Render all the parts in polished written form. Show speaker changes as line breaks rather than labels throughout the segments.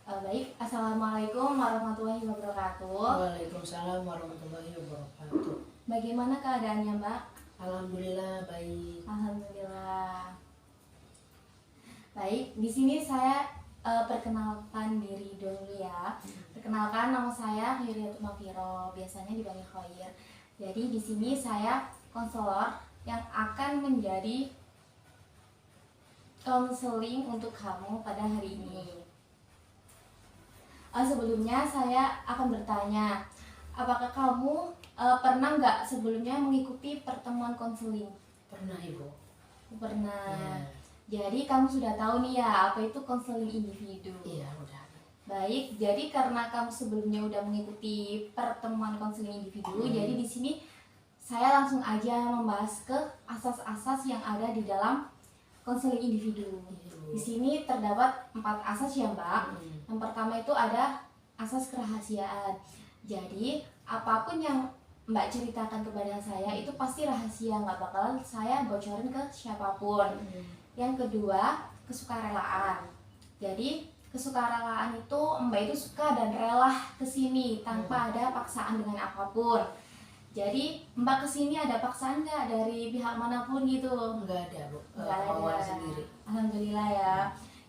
Baik, Assalamualaikum warahmatullahi wabarakatuh.
Waalaikumsalam warahmatullahi wabarakatuh.
Bagaimana keadaannya, Mbak?
Alhamdulillah baik.
Alhamdulillah. Baik, di sini saya perkenalkan diri dulu ya. Perkenalkan, nama saya Khairiatul Mafiro, biasanya dipanggil Khair. Jadi di sini saya konselor yang akan menjadi konseling untuk kamu pada hari ini. Sebelumnya saya akan bertanya, apakah kamu pernah nggak sebelumnya mengikuti pertemuan konseling?
Pernah Ibu?
Pernah.
Ya.
Jadi kamu sudah tahu nih ya apa itu konseling individu.
Iya udah.
Baik, jadi karena kamu sebelumnya udah mengikuti pertemuan konseling individu, jadi di sini saya langsung aja membahas ke asas-asas yang ada di dalam konseling individu. Di sini terdapat 4 asas ya, Mbak. Yang pertama itu ada asas kerahasiaan. Jadi apapun yang Mbak ceritakan kepada saya itu pasti rahasia, nggak bakalan saya bocorin ke siapapun. Yang kedua, kesukarelaan. Jadi kesukarelaan itu Mbak itu suka dan rela kesini tanpa ada paksaan dengan apapun. Jadi Mbak kesini ada paksaan nggak dari pihak manapun gitu?
Nggak ada Bu,
Nggak
kemauan
ada.
sendiri.
Alhamdulillah ya.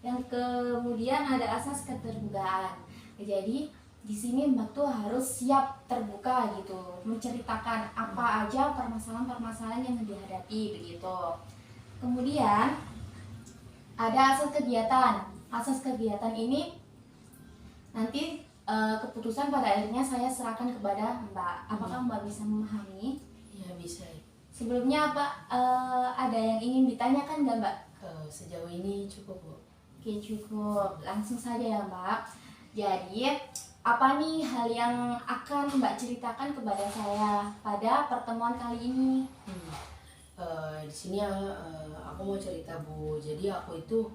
Yang kemudian ada asas keterbukaan. Jadi di sini Mbak tuh harus siap terbuka gitu, menceritakan apa aja permasalahan-permasalahan yang dihadapi begitu. Kemudian ada asas kegiatan. Asas kegiatan ini nanti keputusan pada akhirnya saya serahkan kepada Mbak. Apakah Mbak bisa memahami?
Ya bisa.
Sebelumnya apa ada yang ingin ditanyakan nggak, Mbak?
Sejauh ini cukup Bu.
Oke, cukup. Langsung saja ya, Mbak. Jadi apa nih hal yang akan Mbak ceritakan kepada saya pada pertemuan kali ini?
Di sini aku mau cerita Bu. Jadi aku itu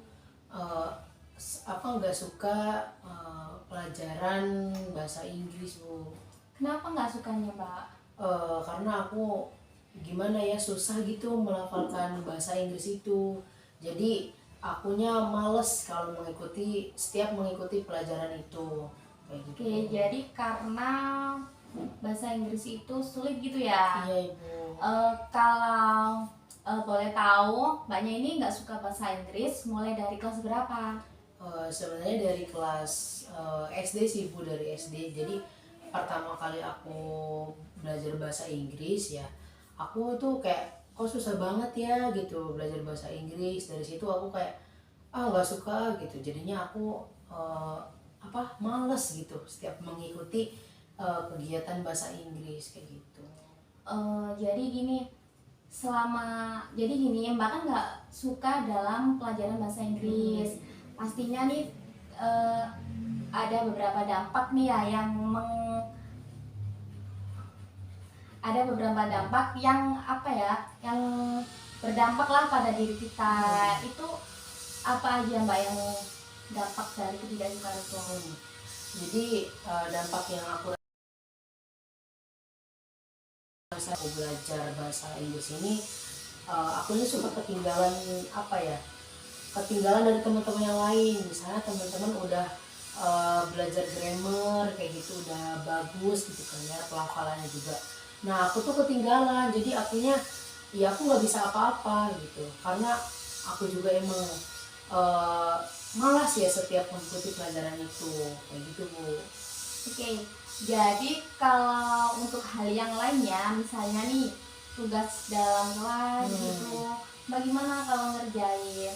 nggak suka pelajaran bahasa Inggris Bu.
Kenapa nggak sukanya, Mbak?
Karena aku gimana ya, susah gitu melafalkan bahasa Inggris itu. Jadi akunya males kalau setiap mengikuti pelajaran itu kayak gitu.
Oke, jadi karena bahasa Inggris itu sulit gitu ya?
Iya Ibu.
Kalau boleh tahu, Mbaknya ini nggak suka bahasa Inggris mulai dari kelas berapa?
Sebenarnya dari kelas SD sih Bu, dari SD. Jadi pertama kali aku belajar bahasa Inggris ya, aku tuh kayak kok susah banget ya gitu belajar bahasa Inggris. Dari situ aku kayak nggak suka gitu, jadinya aku males gitu setiap mengikuti kegiatan bahasa Inggris kayak gitu.
Jadi gini, jadi gini, Mbak kan nggak suka dalam pelajaran bahasa Inggris. Pastinya nih ada beberapa dampak nih ya ada beberapa dampak yang yang berdampak lah pada diri kita. Itu apa aja, Mbak, yang dampak dari ketidaksukaan itu?
Jadi dampak yang aku rasa aku belajar bahasa Inggris ini, aku ini suka ketinggalan dari teman-teman yang lain. Misalnya teman-teman udah belajar grammar kayak gitu udah bagus gitu kan ya, pelafalannya juga. Nah aku tuh ketinggalan, jadi aku nggak bisa apa-apa gitu, karena aku juga emang malas ya setiap mengikuti pelajaran itu kayak gitu Bu.
Oke, jadi kalau untuk hal yang lainnya, misalnya nih tugas dalam kelas gitu, bagaimana kalau ngerjain?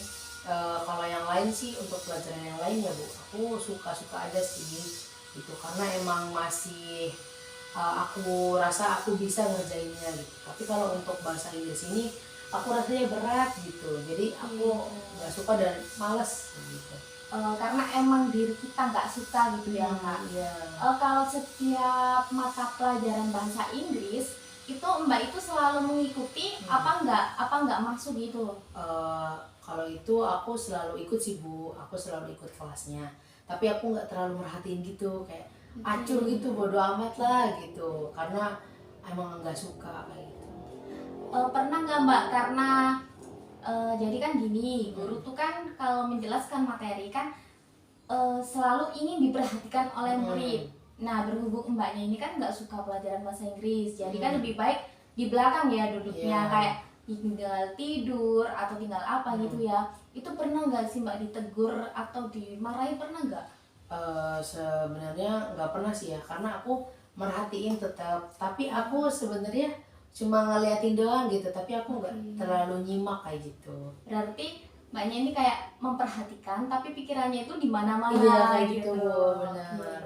Kalau yang lain sih, untuk pelajaran yang lain ya Bu, aku suka-suka aja sih gitu, karena emang masih aku rasa aku bisa ngerjainnya gitu. Tapi kalau untuk bahasa Inggris ini aku rasanya berat gitu, jadi aku nggak suka dan males gitu.
Karena emang diri kita nggak suka gitu ya, Kak.
Iya.
Kalau setiap mata pelajaran bahasa Inggris itu Mbak itu selalu mengikuti apa nggak masuk gitu?
Kalau itu aku selalu ikut sih Bu, aku selalu ikut kelasnya. Tapi aku nggak terlalu merhatiin gitu, kayak acur gitu, bodo amat lah gitu, karena emang nggak suka kayak gitu.
Pernah nggak, Mbak, karena jadi kan gini, guru tuh kan kalau menjelaskan materi kan selalu ingin diperhatikan oleh
Hmm.
murid. Nah, berhubung mbaknya ini kan nggak suka pelajaran bahasa Inggris, jadi kan
Hmm.
lebih baik di belakang ya duduknya,
Iya.
kayak tinggal tidur atau tinggal apa gitu
Hmm.
ya. Itu pernah nggak sih mbak ditegur atau dimarahi, pernah nggak?
Sebenarnya nggak pernah sih ya, karena aku merhatiin tetap, tapi aku sebenarnya cuma ngeliatin doang gitu, tapi aku nggak
Oke.
terlalu nyimak kayak gitu.
Berarti mbaknya ini kayak memperhatikan, tapi pikirannya itu di mana-mana
Iya kayak gitu Bu,
Oke,
benar.
benar.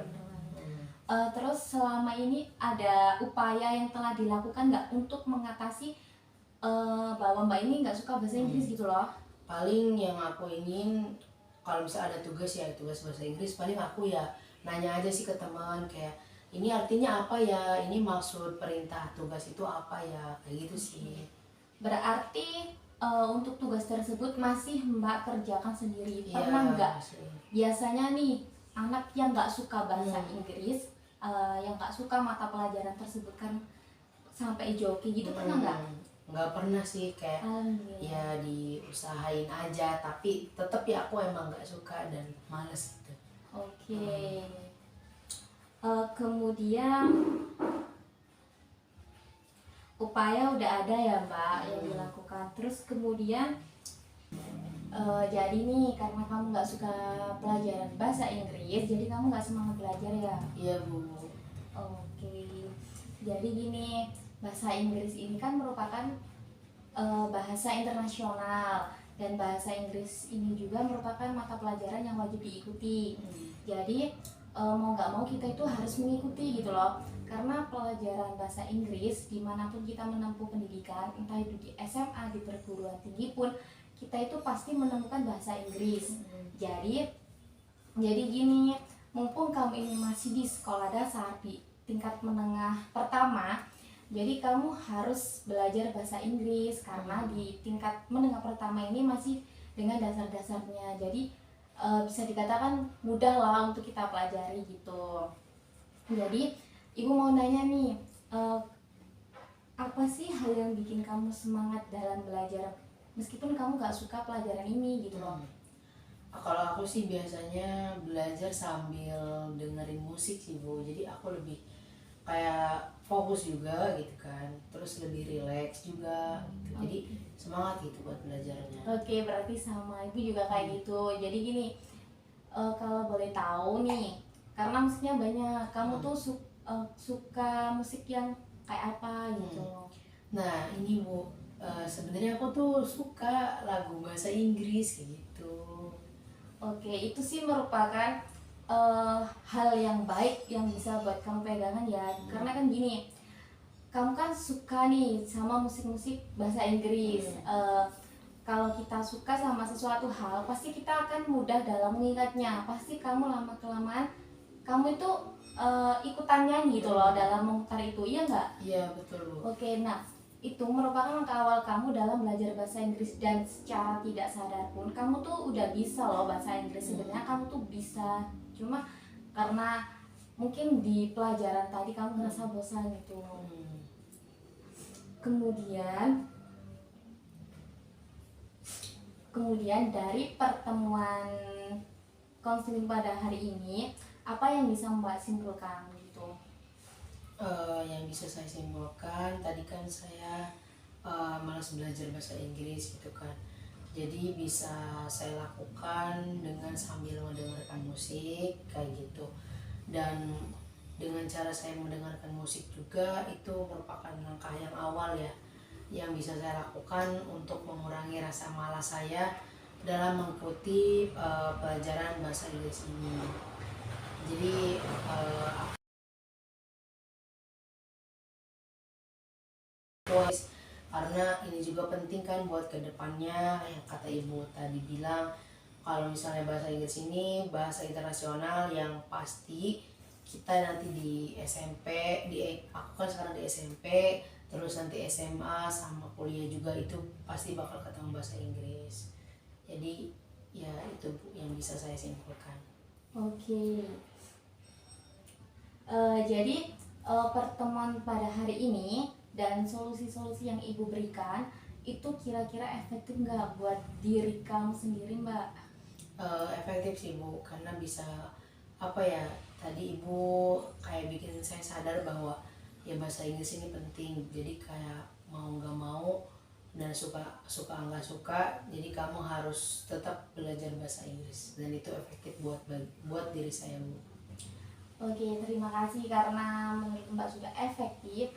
Hmm.
Terus selama ini ada upaya yang telah dilakukan nggak untuk mengatasi bahwa mbak ini nggak suka bahasa Inggris gitu loh?
Paling yang aku ingin, kalau misalnya ada tugas ya tugas bahasa Inggris, paling aku ya nanya aja sih ke teman, kayak ini artinya apa ya, ini maksud perintah tugas itu apa ya, kayak gitu sih.
Berarti untuk tugas tersebut masih mbak kerjakan sendiri.
Iya
Pernah nggak
sih.
biasanya nih anak yang nggak suka bahasa
Hmm.
Inggris, yang nggak suka mata pelajaran tersebut kan sampai joki gitu, pernah nggak?
Nggak pernah sih, kayak
Alhamdulillah.
ya diusahain aja, tapi tetap ya aku emang nggak suka dan males gitu.
Oke. Kemudian upaya udah ada ya mbak yang dilakukan. Terus kemudian jadi nih karena kamu nggak suka pelajaran bahasa Inggris, jadi kamu nggak semangat belajar ya?
Iya Bu.
Oke. Jadi gini, bahasa Inggris ini kan merupakan bahasa internasional, dan bahasa Inggris ini juga merupakan mata pelajaran yang wajib diikuti. Jadi mau nggak mau kita itu harus mengikuti gitu loh, karena pelajaran bahasa Inggris dimanapun kita menempuh pendidikan, entah itu di SMA, di perguruan tinggi pun, kita itu pasti menemukan bahasa Inggris. Jadi gini, mumpung kamu ini masih di sekolah dasar di tingkat menengah pertama, jadi kamu harus belajar bahasa Inggris, karena di tingkat menengah pertama ini masih dengan dasar-dasarnya. Jadi bisa dikatakan mudah lah untuk kita pelajari gitu. Jadi ibu mau nanya nih, apa sih hal yang bikin kamu semangat dalam belajar meskipun kamu gak suka pelajaran ini gitu loh?
Kalau aku sih biasanya belajar sambil dengerin musik sih Bu, jadi aku lebih kayak fokus juga gitu kan, terus lebih rileks juga gitu. Jadi semangat gitu buat belajarnya.
Oke, berarti sama ibu juga kayak gitu. Jadi gini, kalau boleh tahu nih, karena musiknya banyak, kamu tuh suka musik yang kayak apa gitu?
Nah ini Bu, sebenarnya aku tuh suka lagu bahasa Inggris kayak gitu.
Oke, itu sih merupakan hal yang baik yang bisa buat kamu pegangan ya. Karena kan gini, kamu kan suka nih sama musik-musik bahasa Inggris. Kalau kita suka sama sesuatu hal, pasti kita akan mudah dalam mengingatnya. Pasti kamu lama kelamaan kamu itu ikutan nyanyi gitu loh dalam memutar itu, iya nggak?
Iya betul Bu.
Oke, nah itu merupakan langkah awal kamu dalam belajar bahasa Inggris, dan secara tidak sadar pun kamu tuh udah bisa loh bahasa Inggris. Sebenarnya kamu tuh bisa, cuma karena mungkin di pelajaran tadi kamu ngerasa bosan gitu. Kemudian dari pertemuan konseling pada hari ini, apa yang bisa Mbak simpulkan gitu?
Yang bisa saya simpulkan, tadi kan saya malas belajar bahasa Inggris gitu kan, jadi bisa saya lakukan dengan sambil mendengarkan musik kayak gitu. Dan dengan cara saya mendengarkan musik juga, itu merupakan langkah yang awal ya, yang bisa saya lakukan untuk mengurangi rasa malas saya dalam mengikuti pelajaran bahasa Inggris ini. Jadi karena ini juga penting kan buat kedepannya, yang kata ibu tadi bilang kalau misalnya bahasa Inggris ini bahasa internasional yang pasti kita nanti di SMP, aku kan sekarang di SMP, terus nanti SMA sama kuliah juga itu pasti bakal ketemu bahasa Inggris. Jadi ya itu Bu yang bisa saya simpulkan.
Oke. Jadi pertemuan pada hari ini dan solusi-solusi yang ibu berikan itu kira-kira efektif nggak buat diri kamu sendiri Mbak?
Efektif sih Bu, karena bisa apa ya, tadi Ibu kayak bikin saya sadar bahwa ya bahasa Inggris ini penting. Jadi kayak mau nggak mau dan suka suka nggak suka, jadi kamu harus tetap belajar bahasa Inggris, dan itu efektif buat diri saya Bu.
Oke, terima kasih karena menurut Mbak sudah efektif.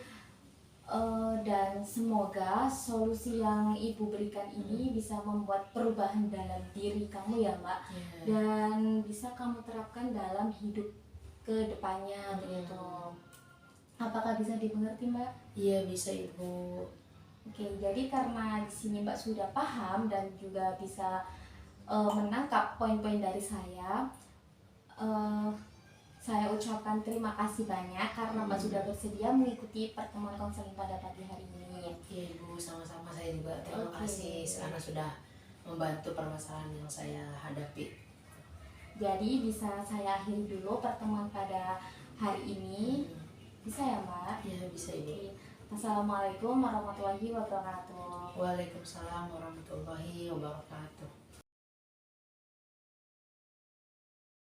Dan semoga solusi yang Ibu berikan ini bisa membuat perubahan dalam diri kamu ya Mbak,
Ya.
dan bisa kamu terapkan dalam hidup ke depannya begitu. Apakah bisa dimengerti Mbak?
Iya bisa Ibu.
Oke, jadi karena di sini Mbak sudah paham dan juga bisa menangkap poin-poin dari saya ucapkan terima kasih banyak karena Mbak sudah bersedia mengikuti pertemuan konseling pada pagi hari ini.
Iya Ibu, sama-sama, saya juga terima
Oke.
kasih karena sudah membantu permasalahan yang saya hadapi.
Jadi bisa saya akhiri dulu pertemuan pada hari ini. Bisa ya Mbak?
Iya bisa Ibu.
Oke. Assalamualaikum warahmatullahi wabarakatuh.
Waalaikumsalam warahmatullahi wabarakatuh.